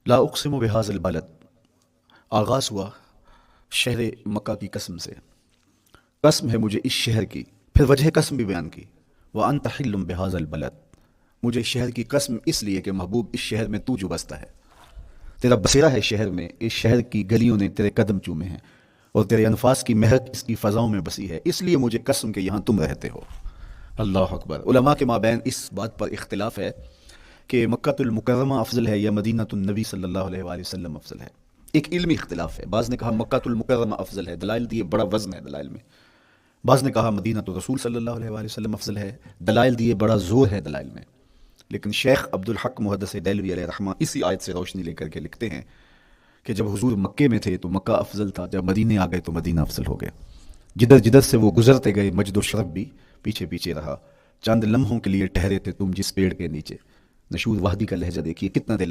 لا اقسم بهذا البلد، آغاز ہوا شہر مکہ کی قسم سے، قسم ہے مجھے اس شہر کی، پھر وجہ قسم بھی بیان کی، وانت حل بهذا البلد، مجھے اس شہر کی قسم اس لیے کہ محبوب اس شہر میں تو جو بستا ہے، تیرا بسیرا ہے شہر میں، اس شہر کی گلیوں نے تیرے قدم چومے ہیں اور تیرے انفاس کی مہک اس کی فضاؤں میں بسی ہے، اس لیے مجھے قسم کہ یہاں تم رہتے ہو۔ اللہ اکبر۔ علماء کے مابین اس بات پر اختلاف ہے کہ مکہ المکرمہ افضل ہے یا مدینہ النبی صلی اللہ علیہ وآلہ وسلم افضل ہے۔ ایک علمی اختلاف ہے، بعض نے کہا مکہ المکرمہ افضل ہے، دلائل دیے، بڑا وزن ہے دلائل میں۔ بعض نے کہا مدینہ تو رسول صلی اللہ علیہ وآلہ وسلم افضل ہے، دلائل دیے، بڑا زور ہے دلائل میں۔ لیکن شیخ عبد الحق محدث دہلوی علیہ رحمہ اسی آیت سے روشنی لے کر کے لکھتے ہیں کہ جب حضور مکے میں تھے تو مکہ افضل تھا، جب مدینے آ گئے تو مدینہ افضل ہو گیا۔ جدھر جدھر سے وہ گزرتے گئے مجد و شرف بھی پیچھے پیچھے رہا، چند لمحوں کے لیے ٹھہرے تھے تم جس پیڑ کے نیچے۔ نشور وحدی کا لہجہ دیکھیے کتنا